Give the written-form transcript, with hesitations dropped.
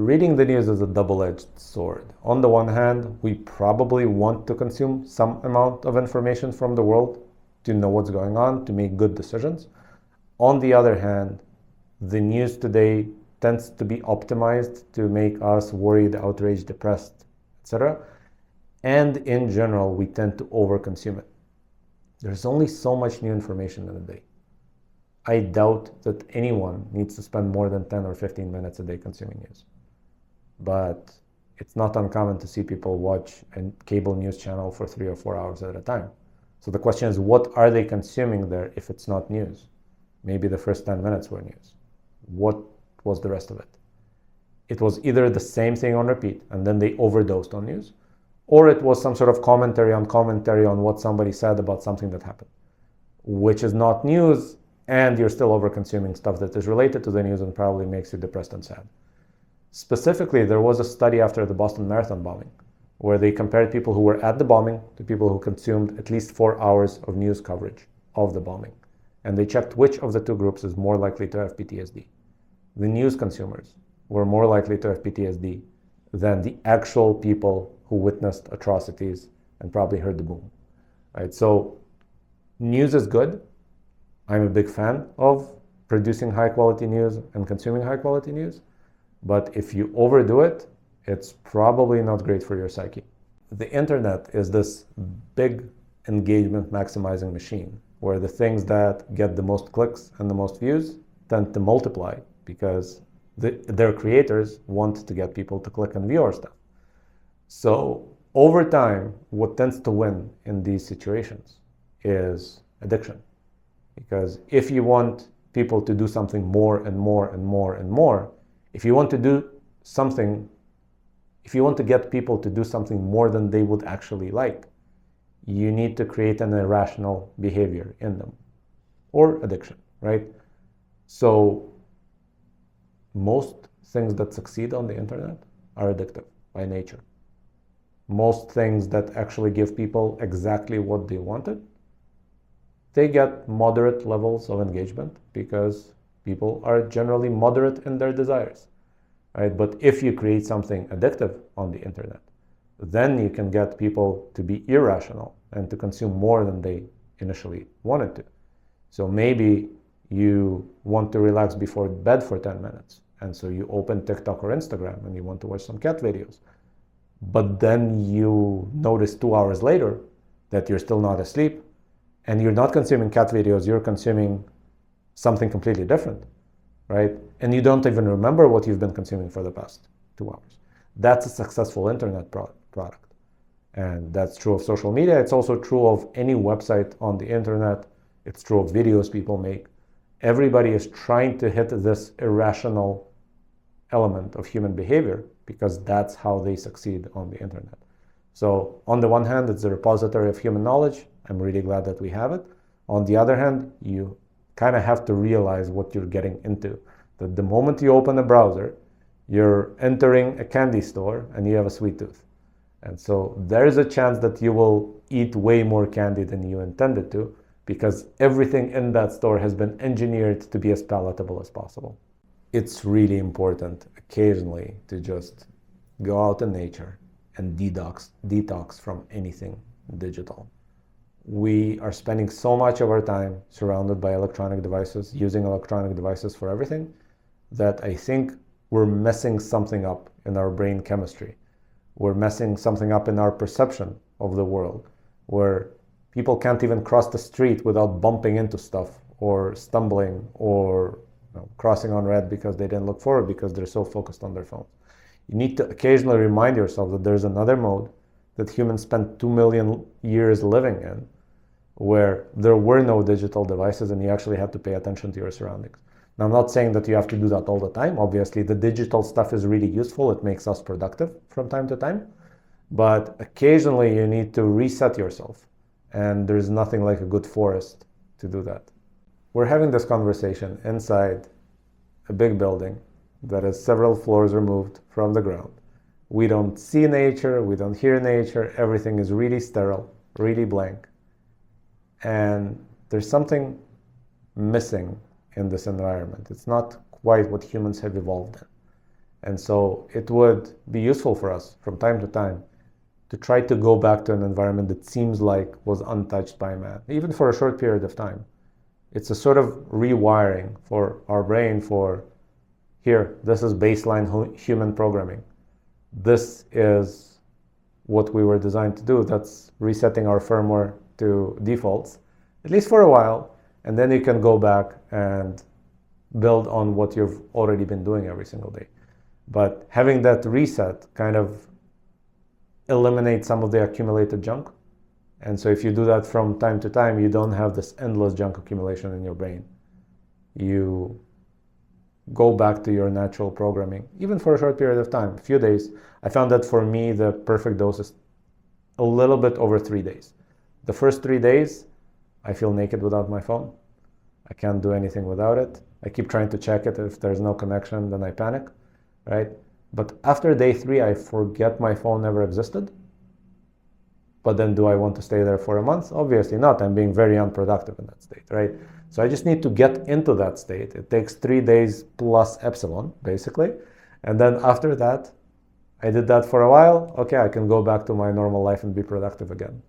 reading the news is a double-edged sword. On the one hand, we probably want to consume some amount of information from the world to know what's going on, to make good decisions. On the other hand, the news today tends to be optimized to make us worried, outraged, depressed, etc. And in general, we tend to overconsume it. There's only so much new information in a day. I doubt that anyone needs to spend more than 10 or 15 minutes a day consuming news. But it's not uncommon to see people watch a cable news channel for 3 or 4 hours at a time. So the question is, what are they consuming there if it's not news? Maybe the first 10 minutes were news. What was the rest of it? It was either the same thing on repeat and then they overdosed on news, or it was some sort of commentary on what somebody said about something that happened, which is not news, and you're still over-consuming stuff that is related to the news and probably makes you depressed and sad. Specifically, there was a study after the Boston Marathon bombing where they compared people who were at the bombing to people who consumed at least 4 hours of news coverage of the bombing. And they checked which of the two groups is more likely to have PTSD. The news consumers were more likely to have PTSD than the actual people who witnessed atrocities and probably heard the boom. Right? So news is good. I'm a big fan of producing high quality news and consuming high quality news. But if you overdo it, it's probably not great for your psyche. The internet is this big engagement maximizing machine where the things that get the most clicks and the most views tend to multiply because their creators want to get people to click and view our stuff. So over time, what tends to win in these situations is addiction. Because if you want people to do something more and more and more and more, if you want to get people to do something more than they would actually like, you need to create an irrational behavior in them or addiction, right? So most things that succeed on the internet are addictive by nature. Most things that actually give people exactly what they wanted, they get moderate levels of engagement because people are generally moderate in their desires, right? But if you create something addictive on the internet, then you can get people to be irrational and to consume more than they initially wanted to. So maybe you want to relax before bed for 10 minutes. And so you open TikTok or Instagram and you want to watch some cat videos. But then you notice 2 hours later that you're still not asleep and you're not consuming cat videos, you're consuming something completely different, right? And you don't even remember what you've been consuming for the past 2 hours. That's a successful internet product. And that's true of social media. It's also true of any website on the internet. It's true of videos people make. Everybody is trying to hit this irrational element of human behavior because that's how they succeed on the internet. So on the one hand, it's a repository of human knowledge. I'm really glad that we have it. On the other hand, you kind of have to realize what you're getting into. That the moment you open a browser, you're entering a candy store and you have a sweet tooth. And so there's a chance that you will eat way more candy than you intended to because everything in that store has been engineered to be as palatable as possible. It's really important occasionally to just go out in nature and detox from anything digital. We are spending so much of our time surrounded by electronic devices, using electronic devices for everything, that I think we're messing something up in our brain chemistry. We're messing something up in our perception of the world, where people can't even cross the street without bumping into stuff or stumbling or crossing on red because they didn't look forward because they're so focused on their phones. You need to occasionally remind yourself that there's another mode that humans spent 2 million years living in, where there were no digital devices and you actually had to pay attention to your surroundings. Now, I'm not saying that you have to do that all the time. Obviously, the digital stuff is really useful. It makes us productive from time to time. But occasionally, you need to reset yourself. And there's nothing like a good forest to do that. We're having this conversation inside a big building that is several floors removed from the ground. We don't see nature. We don't hear nature. Everything is really sterile, really blank. And there's something missing in this environment. It's not quite what humans have evolved in. And so it would be useful for us from time to time to try to go back to an environment that seems like was untouched by man, even for a short period of time. It's a sort of rewiring for our brain for, here, this is baseline human programming. This is what we were designed to do. That's resetting our firmware to defaults, at least for a while. And then you can go back and build on what you've already been doing every single day. But having that reset kind of eliminates some of the accumulated junk. And so if you do that from time to time, you don't have this endless junk accumulation in your brain. You go back to your natural programming, even for a short period of time, a few days. I found that for me, the perfect dose is a little bit over 3 days. The first 3 days, I feel naked without my phone. I can't do anything without it. I keep trying to check it. If there's no connection, then I panic, right? But after day 3, I forget my phone ever existed. But then do I want to stay there for a month? Obviously not. I'm being very unproductive in that state, right? So I just need to get into that state. It takes 3 days plus epsilon, basically. And then after that, I did that for a while. Okay, I can go back to my normal life and be productive again.